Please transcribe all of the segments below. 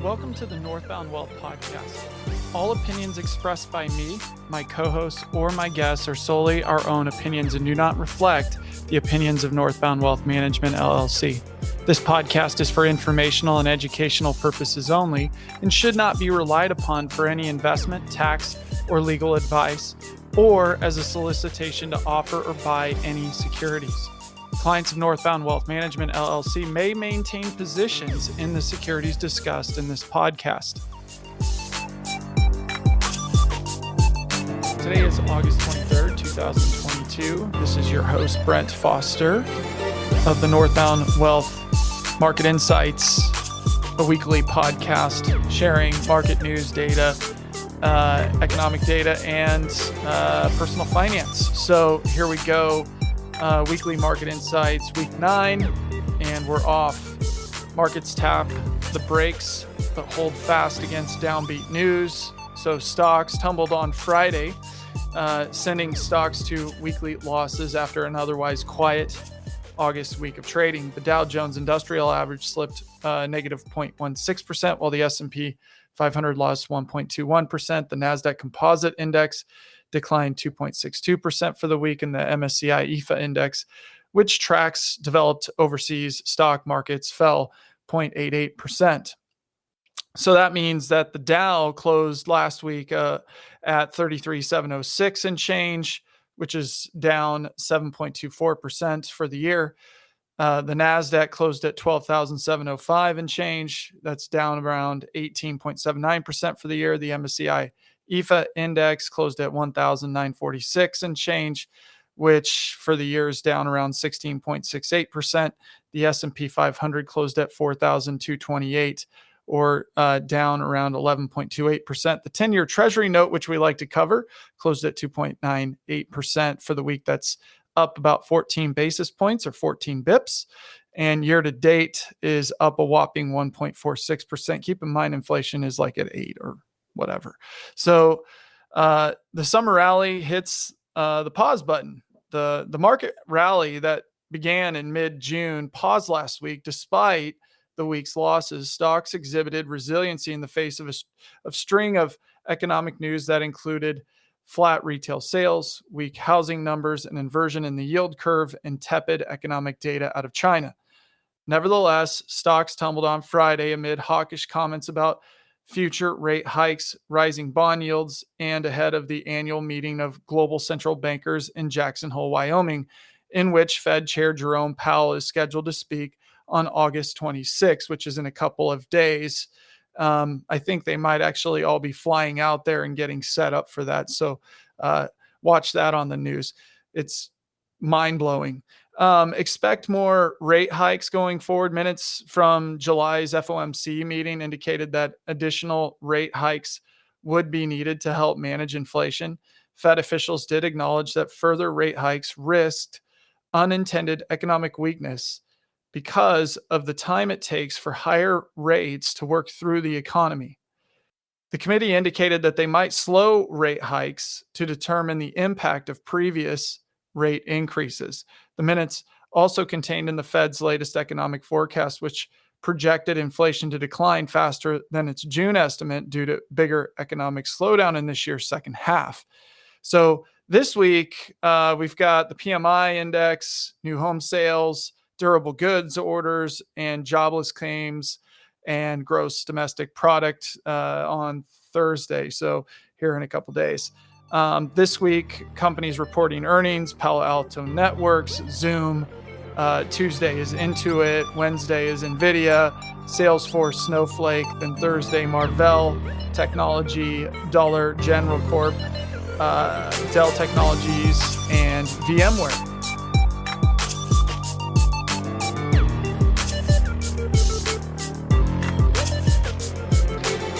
Welcome to the Northbound Wealth Podcast. All opinions expressed by me, my co-hosts, or my guests are solely our own opinions and do not reflect the opinions of Northbound Wealth Management LLC. This podcast is for informational and educational purposes only and should not be relied upon for any investment, tax, or legal advice, or as a solicitation to offer or buy any securities. Clients of Northbound Wealth Management LLC may maintain positions in the securities discussed in this podcast. Today is August 23rd, 2022. This is your host, Brent Foster of the Northbound Wealth Market Insights, a weekly podcast sharing market news data, economic data, and personal finance. So here we go. Weekly Market Insights, week 9, and we're off. Markets tap the brakes, but hold fast against downbeat news. So stocks tumbled on Friday, sending stocks to weekly losses after an otherwise quiet August week of trading. The Dow Jones Industrial Average slipped negative 0.16%, while the S&P 500 lost 1.21%. The NASDAQ Composite Index declined 2.62% for the week, and the MSCI EFA Index, which tracks developed overseas stock markets, fell 0.88%. So that means that the Dow closed last week at 33,706 and change, which is down 7.24% for the year. The NASDAQ closed at 12,705 and change. That's down around 18.79% for the year. The MSCI EFA Index closed at 1,946 and change, which for the year is down around 16.68%. The S&P 500 closed at 4,228, or down around 11.28%. The 10-year Treasury note, which we like to cover, closed at 2.98% for the week. That's up about 14 basis points or 14 bips. And year to date is up a whopping 1.46%. Keep in mind, inflation is like at 8 or whatever. So the summer rally hits the pause button. The market rally that began in mid-June paused last week despite the week's losses. Stocks exhibited resiliency in the face of a string of economic news that included flat retail sales, weak housing numbers, an inversion in the yield curve, and tepid economic data out of China. Nevertheless, stocks tumbled on Friday amid hawkish comments about future rate hikes, rising bond yields, and ahead of the annual meeting of global central bankers in Jackson Hole, Wyoming, in which Fed Chair Jerome Powell is scheduled to speak on August 26, which is in a couple of days. I think they might actually all be flying out there and getting set up for that. So watch that on the news. It's mind-blowing. Expect more rate hikes going forward. Minutes from July's FOMC meeting indicated that additional rate hikes would be needed to help manage inflation. Fed officials did acknowledge that further rate hikes risked unintended economic weakness because of the time it takes for higher rates to work through the economy. The committee indicated that they might slow rate hikes to determine the impact of previous rate increases. The minutes also contained in the Fed's latest economic forecast, which projected inflation to decline faster than its June estimate due to bigger economic slowdown in this year's second half. So this week, we've got the PMI index, new home sales, durable goods orders, and jobless claims and gross domestic product on Thursday. So here in a couple days. This week, companies reporting earnings: Palo Alto Networks, Zoom. Tuesday is Intuit. Wednesday is NVIDIA, Salesforce, Snowflake. Then Thursday, Marvell Technology, Dollar General Corp, Dell Technologies, and VMware.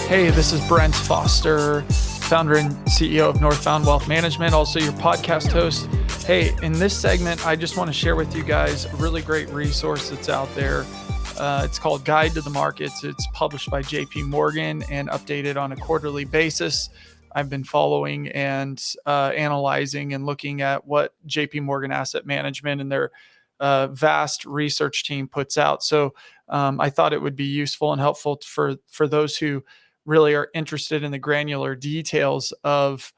Hey, this is Brent Foster, founder and CEO of Northbound Wealth Management, also your podcast host. Hey, in this segment, I just want to share with you guys a really great resource that's out there. It's called Guide to the Markets. It's published by JPMorgan and updated on a quarterly basis. I've been following and analyzing and looking at what JPMorgan Asset Management and their vast research team puts out. So I thought it would be useful and helpful for those who really are interested in the granular details of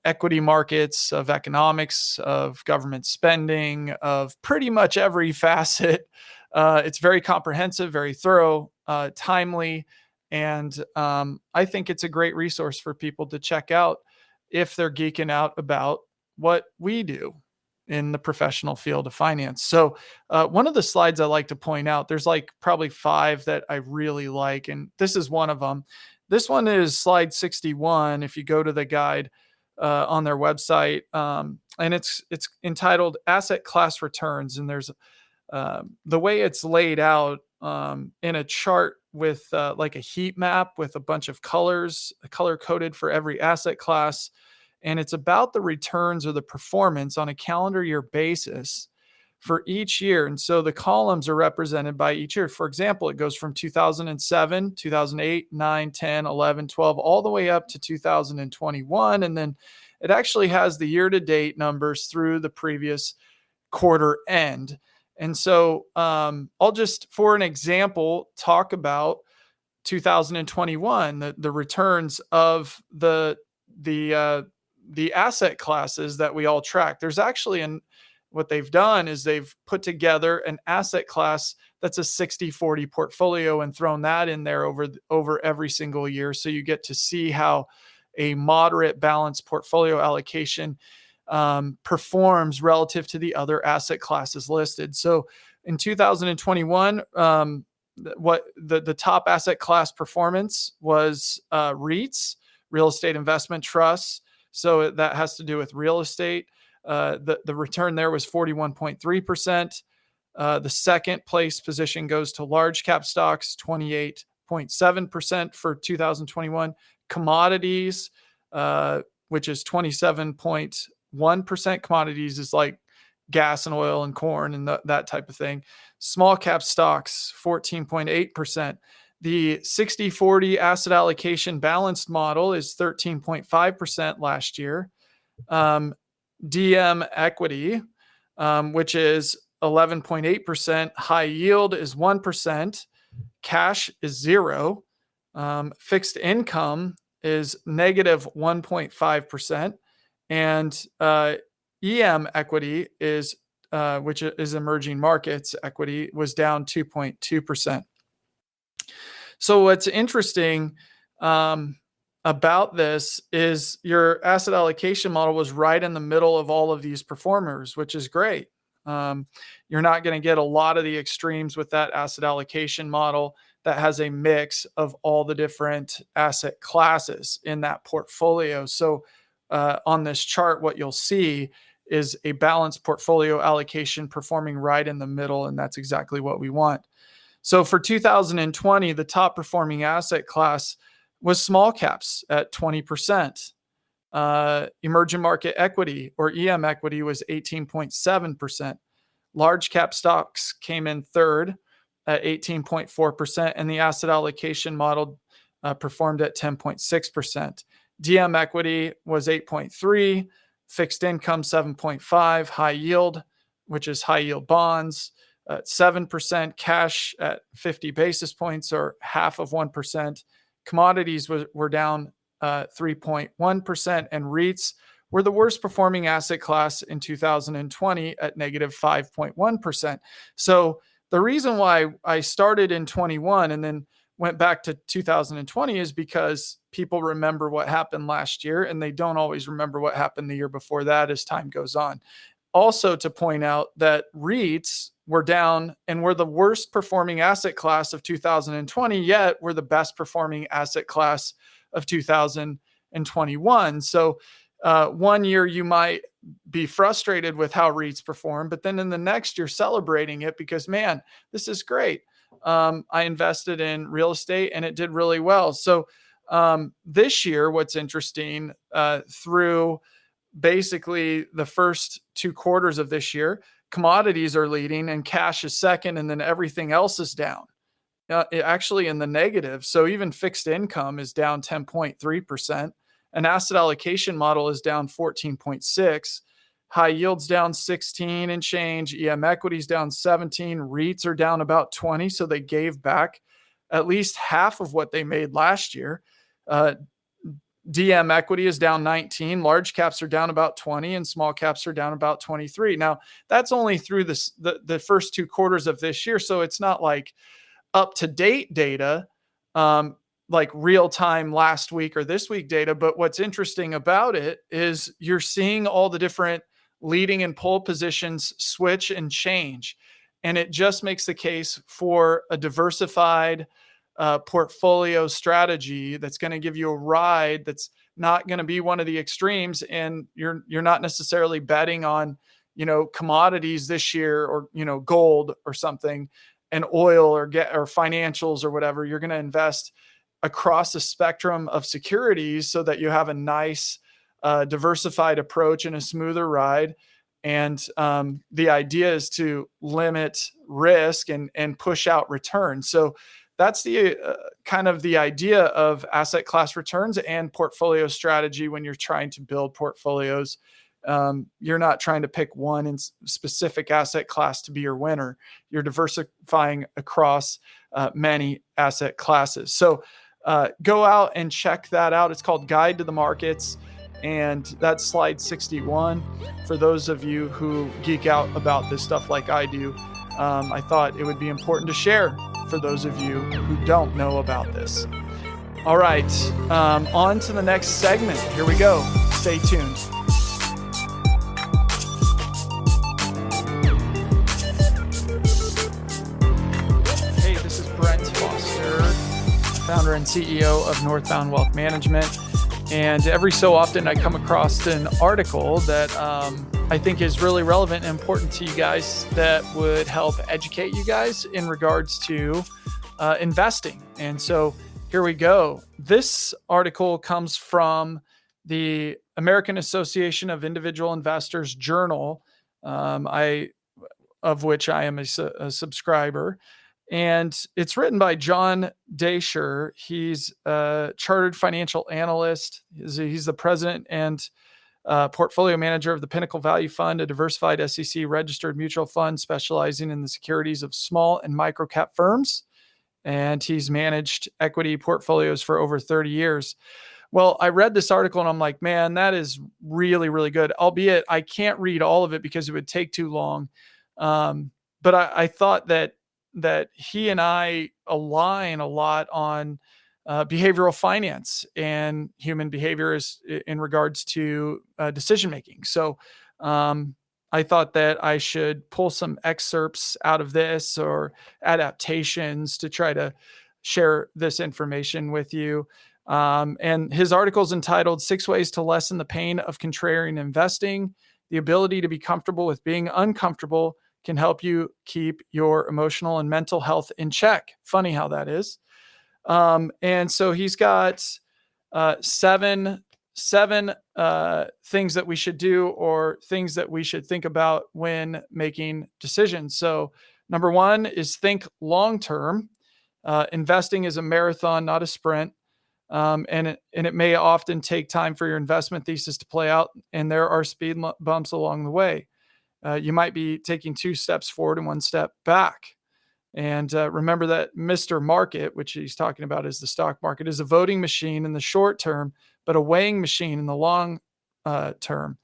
equity markets, of economics, of government spending, of pretty much every facet. It's very comprehensive, very thorough, timely, and I think it's a great resource for people to check out if they're geeking out about what we do in the professional field of finance. So, one of the slides I like to point out, there's like probably 5 that I really like, and this is one of them. This one is slide 61. If you go to the guide on their website, and it's entitled "Asset Class Returns," and there's the way it's laid out in a chart with like a heat map with a bunch of colors, color coded for every asset class. And it's about the returns or the performance on a calendar year basis for each year. And so the columns are represented by each year. For example, it goes from 2007, 2008, 9, 10, 11, 12, all the way up to 2021. And then it actually has the year to date numbers through the previous quarter end. And so I'll just, for an example, talk about 2021, the returns of the asset classes that we all track. There's actually what they've done is they've put together an asset class that's a 60-40 portfolio and thrown that in there over every single year. So you get to see how a moderate balanced portfolio allocation performs relative to the other asset classes listed. So in 2021, what the top asset class performance was REITs, real estate investment trusts. So that has to do with real estate. The return there was 41.3%. The second place position goes to large cap stocks, 28.7% for 2021. Commodities, which is 27.1%. Commodities is like gas and oil and corn and that type of thing. Small cap stocks, 14.8%. The 60-40 asset allocation balanced model is 13.5% last year. DM equity, which is 11.8%. High yield is 1%. Cash is 0. Fixed income is negative 1.5%. And EM equity is, which is emerging markets equity, was down 2.2%. So what's interesting about this is your asset allocation model was right in the middle of all of these performers, which is great. You're not going to get a lot of the extremes with that asset allocation model that has a mix of all the different asset classes in that portfolio. So on this chart, what you'll see is a balanced portfolio allocation performing right in the middle, and that's exactly what we want. So for 2020, the top performing asset class was small caps at 20%. Emerging market equity or EM equity was 18.7%. Large cap stocks came in third at 18.4%, and the asset allocation model performed at 10.6%. DM equity was 8.3%, fixed income 7.5%, high yield, which is high yield bonds, 7%, cash at 50 basis points or half of 1%. Commodities were down 3.1%, and REITs were the worst performing asset class in 2020 at negative 5.1%. So the reason why I started in 21 and then went back to 2020 is because people remember what happened last year, and they don't always remember what happened the year before that as time goes on. Also to point out that REITs were down and were the worst performing asset class of 2020, yet were the best performing asset class of 2021. So one year you might be frustrated with how REITs perform, but then in the next you're celebrating it because, man, this is great. I invested in real estate and it did really well. So this year, what's interesting through basically the first 2 quarters of this year, commodities are leading and cash is second, and then everything else is down, actually in the negative. So even fixed income is down 10.3%. An asset allocation model is down 14.6%. High yield's down 16 and change. EM equity's down 17. REITs are down about 20. So they gave back at least half of what they made last year. DM equity is down 19. Large caps are down about 20 and small caps are down about 23. Now that's only through the first 2 quarters of this year. So it's not like up to date data, like real time last week or this week data. But what's interesting about it is you're seeing all the different leading and pole positions switch and change. And it just makes the case for a diversified portfolio strategy that's going to give you a ride that's not going to be one of the extremes. And you're not necessarily betting on, commodities this year or, gold or something and oil or financials or whatever. You're going to invest across the spectrum of securities so that you have a nice diversified approach and a smoother ride. And the idea is to limit risk and push out returns. So that's the kind of the idea of asset class returns and portfolio strategy when you're trying to build portfolios. You're not trying to pick one specific asset class to be your winner. You're diversifying across many asset classes. So go out and check that out. It's called Guide to the Markets. And that's slide 61. For those of you who geek out about this stuff like I do, I thought it would be important to share for those of you who don't know about this. All right, on to the next segment. Here we go. Stay tuned. Hey, this is Brent Foster, founder and CEO of Northbound Wealth Management. And every so often I come across an article that I think is really relevant and important to you guys that would help educate you guys in regards to investing. And so here we go. This article comes from the American Association of Individual Investors Journal, of which I am a subscriber. And it's written by John Deysher. He's a chartered financial analyst. He's the president and portfolio manager of the Pinnacle Value Fund, a diversified SEC registered mutual fund specializing in the securities of small and micro cap firms. And he's managed equity portfolios for over 30 years. Well, I read this article and I'm like, man, that is really, really good. Albeit I can't read all of it because it would take too long. But I thought that he and I align a lot on behavioral finance and human behavior in regards to decision-making. So I thought that I should pull some excerpts out of this or adaptations to try to share this information with you. And his article is entitled 6 Ways to Lessen the Pain of Contrarian Investing. The ability to be comfortable with being uncomfortable can help you keep your emotional and mental health in check. Funny how that is. And so he's got seven things that we should do or things that we should think about when making decisions. So number 1 is think long-term. Investing is a marathon, not a sprint. And it may often take time for your investment thesis to play out, and there are speed bumps along the way. You might be taking 2 steps forward and 1 step back. And remember that Mr. Market, which he's talking about is the stock market, is a voting machine in the short term, but a weighing machine in the long term.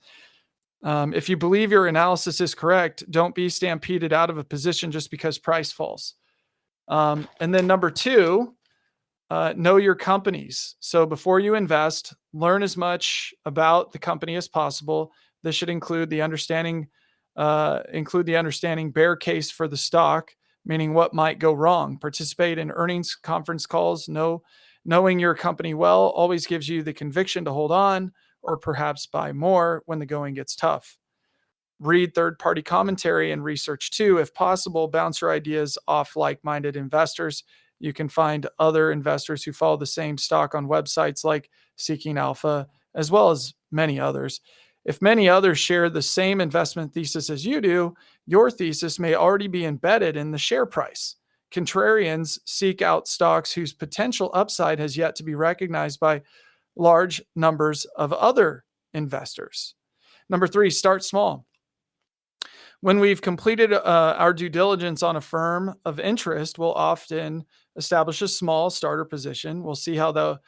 If you believe your analysis is correct, don't be stampeded out of a position just because price falls. And then number 2, know your companies. So before you invest, learn as much about the company as possible. This should include the understanding bear case for the stock, meaning what might go wrong. Participate in earnings conference calls. Knowing your company well always gives you the conviction to hold on or perhaps buy more when the going gets tough. Read third-party commentary and research too. If possible, bounce your ideas off like-minded investors. You can find other investors who follow the same stock on websites like Seeking Alpha, as well as many others. If many others share the same investment thesis as you do, your thesis may already be embedded in the share price. Contrarians seek out stocks whose potential upside has yet to be recognized by large numbers of other investors. Number 3, start small. When we've completed our due diligence on a firm of interest, we'll often establish a small starter position. We'll see how the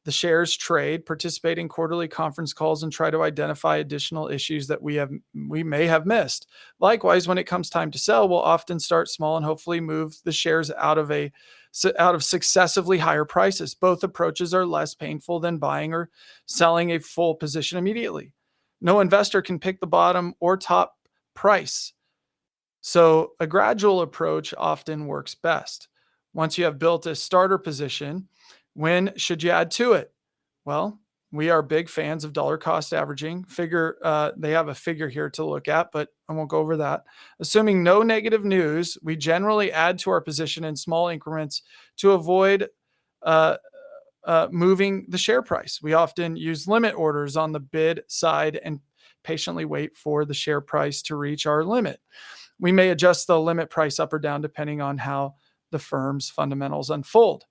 shares trade, participate in quarterly conference calls, and try to identify additional issues that we may have missed. Likewise, when it comes time to sell, we'll often start small and hopefully move the shares out of successively higher prices. Both approaches are less painful than buying or selling a full position immediately. No investor can pick the bottom or top price. So a gradual approach often works best. Once you have built a starter position, when should you add to it? Well, we are big fans of dollar cost averaging. They have a figure here to look at, but I won't go over that. Assuming no negative news, we generally add to our position in small increments to avoid moving the share price. We often use limit orders on the bid side and patiently wait for the share price to reach our limit. We may adjust the limit price up or down depending on how the firm's fundamentals unfold.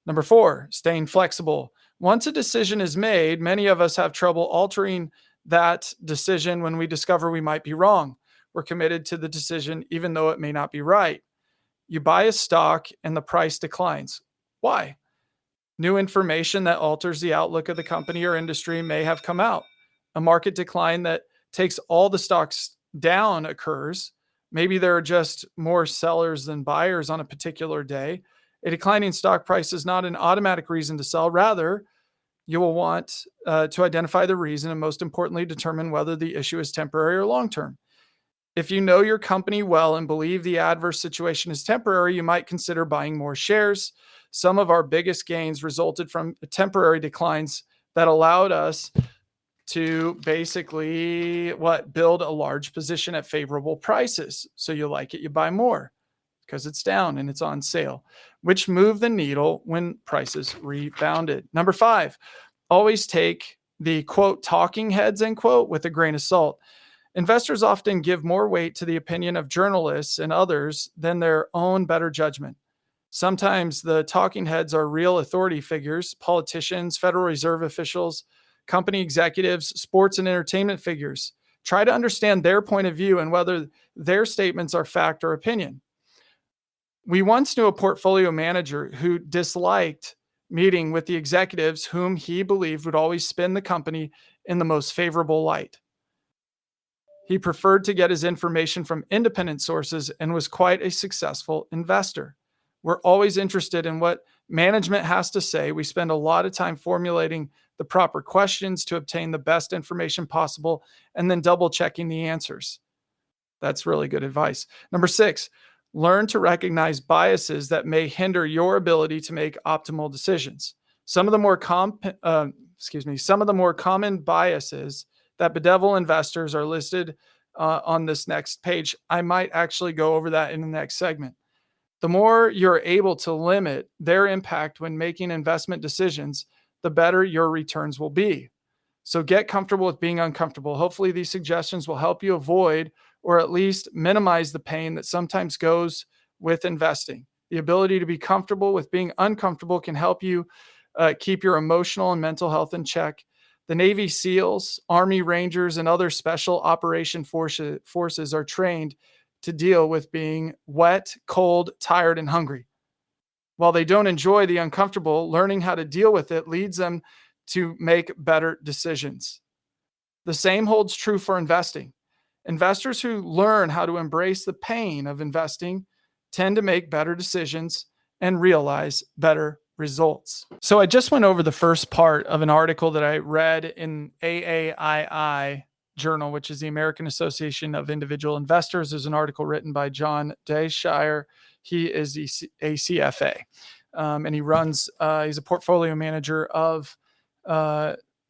Number 4, staying flexible. Once a decision is made, many of us have trouble altering that decision when we discover we might be wrong. We're committed to the decision even though it may not be right. You buy a stock and the price declines. Why? New information that alters the outlook of the company or industry may have come out. A market decline that takes all the stocks down occurs. Maybe there are just more sellers than buyers on a particular day. A declining stock price is not an automatic reason to sell. Rather, you will want to identify the reason and, most importantly, determine whether the issue is temporary or long-term. If you know your company well and believe the adverse situation is temporary, you might consider buying more shares. Some of our biggest gains resulted from temporary declines that allowed us to basically build a large position at favorable prices. So you like it, you buy more because it's down and it's on sale, which moved the needle when prices rebounded. Number 5, always take the quote talking heads end quote with a grain of salt. Investors often give more weight to the opinion of journalists and others than their own better judgment. Sometimes the talking heads are real authority figures, politicians, Federal Reserve officials, company executives, sports and entertainment figures. Try to understand their point of view and whether their statements are fact or opinion. We once knew a portfolio manager who disliked meeting with the executives whom he believed would always spin the company in the most favorable light. He preferred to get his information from independent sources and was quite a successful investor. We're always interested in what management has to say. We spend a lot of time formulating the proper questions to obtain the best information possible and then double checking the answers. That's really good advice. Number 6, learn to recognize biases that may hinder your ability to make optimal decisions. Some of the more common biases that bedevil investors are listed on this next page. I might actually go over that in the next segment. The more you're able to limit their impact when making investment decisions, the better your returns will be. So get comfortable with being uncomfortable. Hopefully these suggestions will help you avoid or at least minimize the pain that sometimes goes with investing. The ability to be comfortable with being uncomfortable can help you keep your emotional and mental health in check. The Navy SEALs, Army Rangers, and other special operation forces are trained to deal with being wet, cold, tired, and hungry. While they don't enjoy the uncomfortable, learning how to deal with it leads them to make better decisions. The same holds true for investing. Investors who learn how to embrace the pain of investing tend to make better decisions and realize better results. So I just went over the first part of an article that I read in AAII Journal, which is the American Association of Individual Investors. There's an article written by John Deysher. He is a CFA, and he runs, he's a portfolio manager of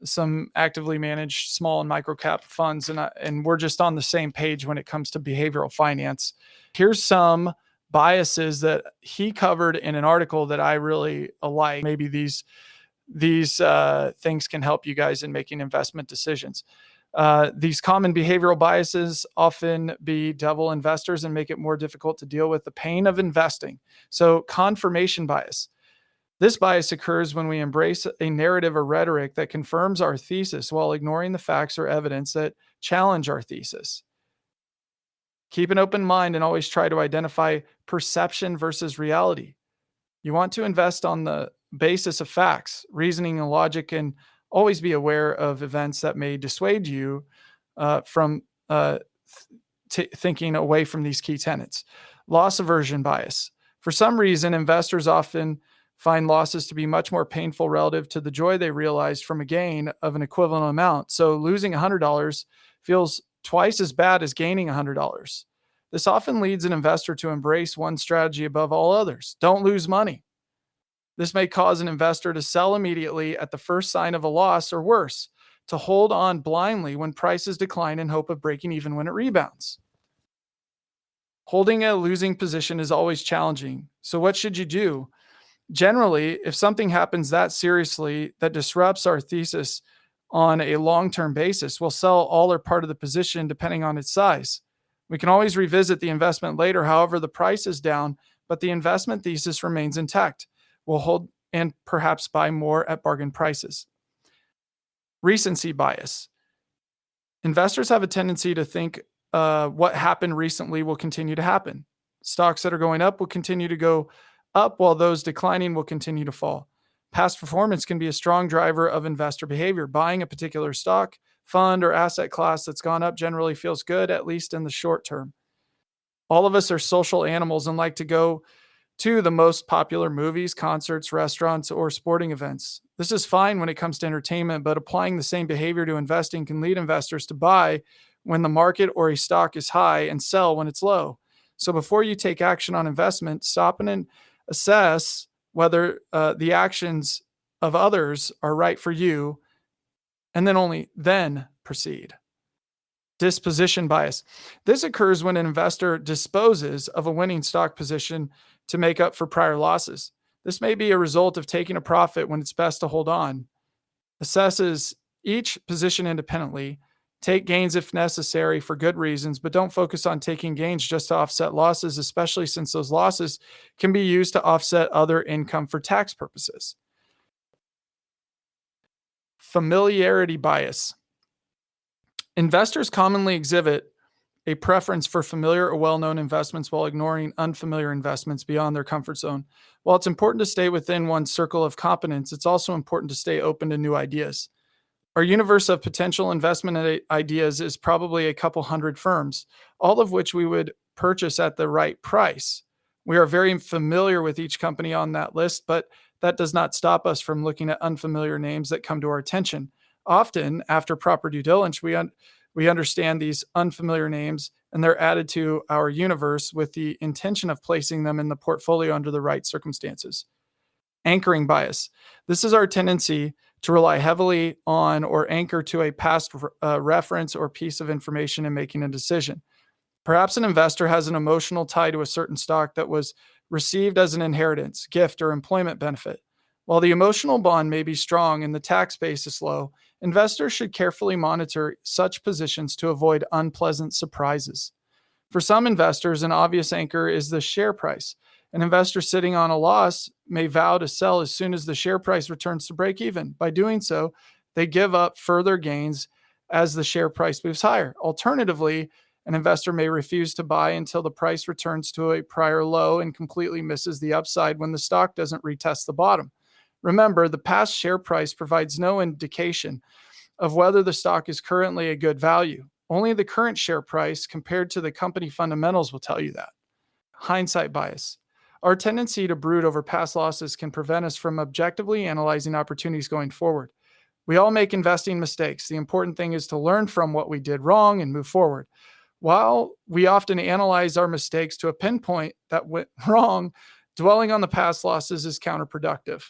some actively managed small and micro cap funds. And we're just on the same page when it comes to behavioral finance. Here's some biases that he covered in an article that I really like. Maybe these things can help you guys in making investment decisions. These common behavioral biases often bedevil investors and make it more difficult to deal with the pain of investing. So confirmation bias. This bias occurs when we embrace a narrative or rhetoric that confirms our thesis while ignoring the facts or evidence that challenge our thesis. Keep an open mind and always try to identify perception versus reality. You want to invest on the basis of facts, reasoning, and logic, and always be aware of events that may dissuade you from thinking away from these key tenets. Loss aversion bias. For some reason, investors often find losses to be much more painful relative to the joy they realized from a gain of an equivalent amount. So losing $100 feels twice as bad as gaining $100. This often leads an investor to embrace one strategy above all others. Don't lose money. This may cause an investor to sell immediately at the first sign of a loss, or worse, to hold on blindly when prices decline in hope of breaking even when it rebounds. Holding a losing position is always challenging. So what should you do? Generally, if something happens that seriously that disrupts our thesis on a long-term basis, we'll sell all or part of the position depending on its size. We can always revisit the investment later. However, the price is down, but the investment thesis remains intact. We'll hold and perhaps buy more at bargain prices. Recency bias. Investors have a tendency to think what happened recently will continue to happen. Stocks that are going up will continue to go up, while those declining will continue to fall. Past performance can be a strong driver of investor behavior. Buying a particular stock, fund, or asset class that's gone up generally feels good, at least in the short term. All of us are social animals and like to go to the most popular movies, concerts, restaurants, or sporting events. This is fine when it comes to entertainment, but applying the same behavior to investing can lead investors to buy when the market or a stock is high and sell when it's low. So before you take action on investment, stop and assess whether the actions of others are right for you, and then only then proceed. Disposition bias. This occurs when an investor disposes of a winning stock position to make up for prior losses. This may be a result of taking a profit when it's best to hold on. Assesses each position independently. Take gains if necessary for good reasons, but don't focus on taking gains just to offset losses, especially since those losses can be used to offset other income for tax purposes. Familiarity bias. Investors commonly exhibit a preference for familiar or well-known investments while ignoring unfamiliar investments beyond their comfort zone. While it's important to stay within one's circle of competence, it's also important to stay open to new ideas. Our universe of potential investment ideas is probably a couple hundred firms, all of which we would purchase at the right price. We are very familiar with each company on that list, but that does not stop us from looking at unfamiliar names that come to our attention. Often, after proper due diligence, we understand these unfamiliar names and they're added to our universe with the intention of placing them in the portfolio under the right circumstances. Anchoring bias. This is our tendency to rely heavily on or anchor to a past reference or piece of information in making a decision. Perhaps an investor has an emotional tie to a certain stock that was received as an inheritance, gift, or employment benefit. While the emotional bond may be strong and the tax base is low, investors should carefully monitor such positions to avoid unpleasant surprises. For some investors, an obvious anchor is the share price. An investor sitting on a loss may vow to sell as soon as the share price returns to break even. By doing so, they give up further gains as the share price moves higher. Alternatively, an investor may refuse to buy until the price returns to a prior low and completely misses the upside when the stock doesn't retest the bottom. Remember, the past share price provides no indication of whether the stock is currently a good value. Only the current share price compared to the company fundamentals will tell you that. Hindsight bias. Our tendency to brood over past losses can prevent us from objectively analyzing opportunities going forward. We all make investing mistakes. The important thing is to learn from what we did wrong and move forward. While we often analyze our mistakes to a pinpoint that went wrong, dwelling on the past losses is counterproductive.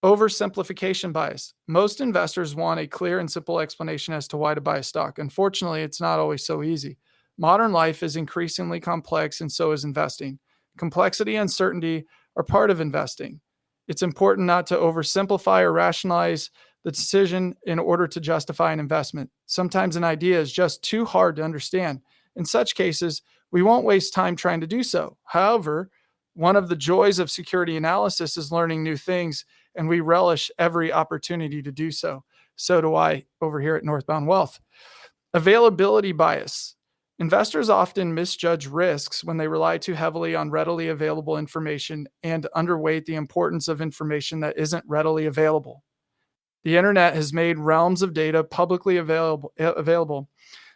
Oversimplification bias. Most investors want a clear and simple explanation as to why to buy a stock. Unfortunately, it's not always so easy. Modern life is increasingly complex, and so is investing. Complexity and uncertainty are part of investing. It's important not to oversimplify or rationalize the decision in order to justify an investment. Sometimes an idea is just too hard to understand. In such cases, we won't waste time trying to do so. However, one of the joys of security analysis is learning new things, and we relish every opportunity to do so. So do I over here at Northbound Wealth. Availability bias. Investors often misjudge risks when they rely too heavily on readily available information and underweight the importance of information that isn't readily available. The internet has made realms of data publicly available.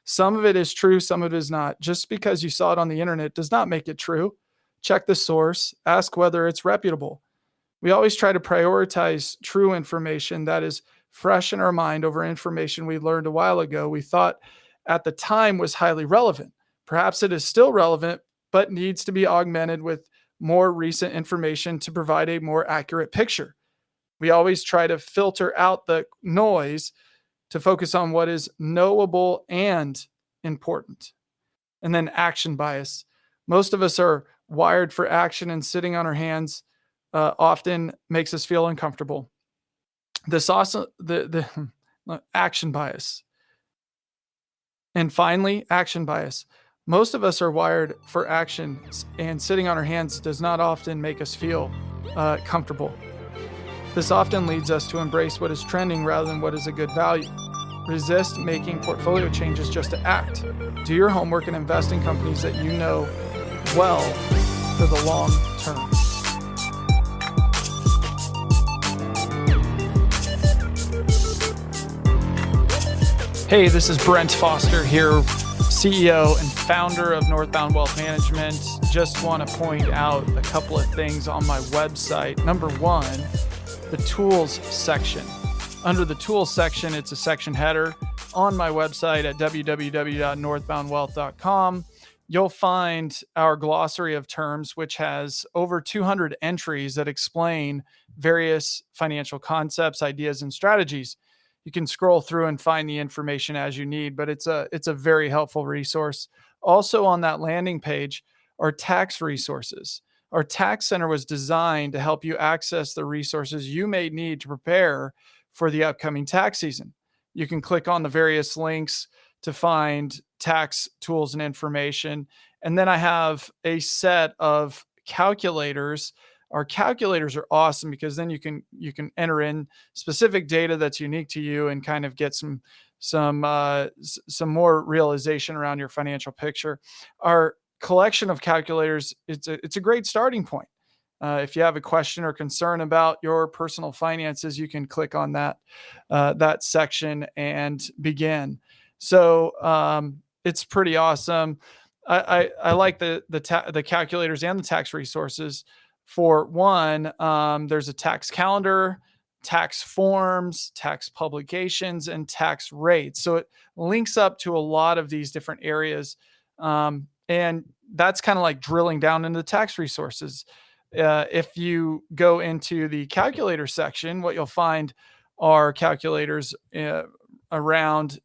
Some of it is true, some of it is not. Just because you saw it on the internet does not make it true. Check the source, ask whether it's reputable. We always try to prioritize true information that is fresh in our mind over information we learned a while ago we thought at the time was highly relevant. Perhaps it is still relevant, but needs to be augmented with more recent information to provide a more accurate picture. We always try to filter out the noise to focus on what is knowable and important. And then action bias. Most of us are wired for action, and sitting on our hands often makes us feel uncomfortable. This also the action bias. And finally, action bias. Most of us are wired for action, and sitting on our hands does not often make us feel comfortable. This often leads us to embrace what is trending rather than what is a good value. Resist making portfolio changes just to act. Do your homework and invest in companies that you know well for the long term. Hey, this is Brent Foster here, CEO and founder of Northbound Wealth Management. Just want to point out a couple of things on my website. Number one, the tools section. Under the tools section, it's a section header on my website at www.northboundwealth.com. You'll find our glossary of terms, which has over 200 entries that explain various financial concepts, ideas, and strategies. You can scroll through and find the information as you need, but it's a very helpful resource. Also on that landing page are tax resources. Our tax center was designed to help you access the resources you may need to prepare for the upcoming tax season. You can click on the various links to find tax tools and information. And then I have a set of calculators. Our calculators are awesome because then you can enter in specific data that's unique to you and kind of get some more realization around your financial picture. Our collection of calculators, it's a great starting point. If you have a question or concern about your personal finances, you can click on that section and begin. So it's pretty awesome. I like the calculators and the tax resources. For one, there's a tax calendar, tax forms, tax publications, and tax rates. So it links up to a lot of these different areas. And that's kind of like drilling down into the tax resources. If you go into the calculator section, what you'll find are calculators around,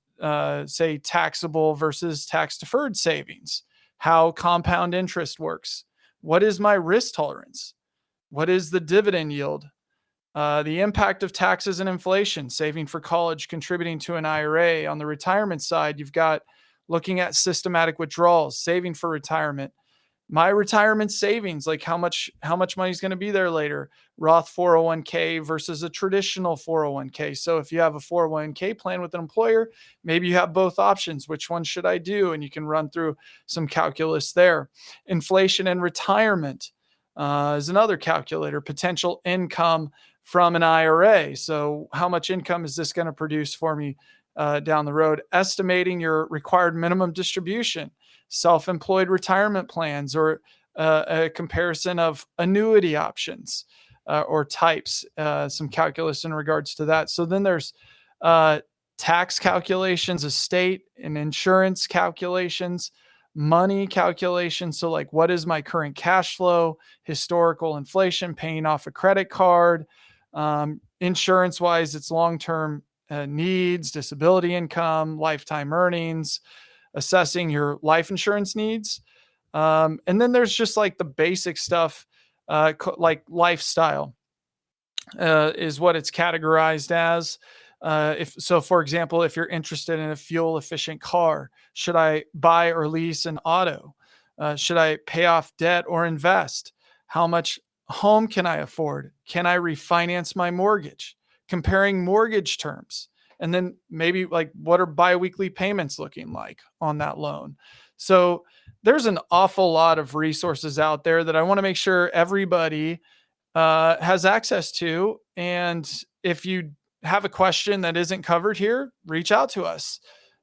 say, taxable versus tax deferred savings, how compound interest works. What is my risk tolerance? What is the dividend yield? The impact of taxes and inflation, saving for college, contributing to an IRA. On the retirement side, you've got looking at systematic withdrawals, saving for retirement. My retirement savings, like how much money is going to be there later. Roth 401k versus a traditional 401k. So if you have a 401k plan with an employer, maybe you have both options. Which one should I do? And you can run through some calculus there. Inflation and retirement is another calculator. Potential income from an IRA. So how much income is this going to produce for me down the road? Estimating your required minimum distribution. Self-employed retirement plans, or a comparison of annuity options or types, some calculus in regards to that. So then there's tax calculations, estate and insurance calculations, money calculations. So like, what is my current cash flow, historical inflation, paying off a credit card, insurance wise, it's long-term needs, disability income, lifetime earnings, assessing your life insurance needs. And then there's just like the basic stuff, like lifestyle is what it's categorized as. For example, if you're interested in a fuel efficient car, should I buy or lease an auto? Should I pay off debt or invest? How much home can I afford? Can I refinance my mortgage? Comparing mortgage terms. And then maybe like, what are biweekly payments looking like on that loan? So there's an awful lot of resources out there that I want to make sure everybody has access to. And if you have a question that isn't covered here, reach out to us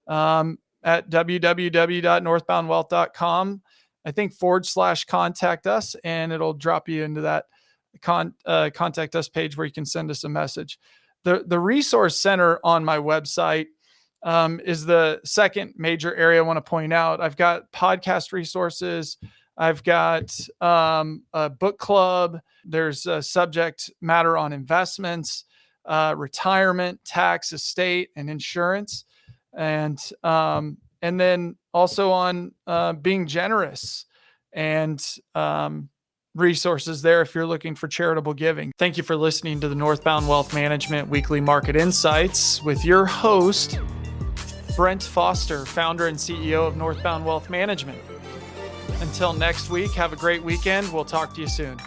at www.northboundwealth.com. I think /contact us, and it'll drop you into that contact us page where you can send us a message. The resource center on my website is the second major area I want to point out. I've got podcast resources. I've got a book club. There's a subject matter on investments, retirement, tax, estate, and insurance. And then also on being generous and resources there if you're looking for charitable giving. Thank you for listening to the Northbound Wealth Management Weekly Market Insights with your host, Brent Foster, founder and CEO of Northbound Wealth Management. Until next week, have a great weekend. We'll talk to you soon.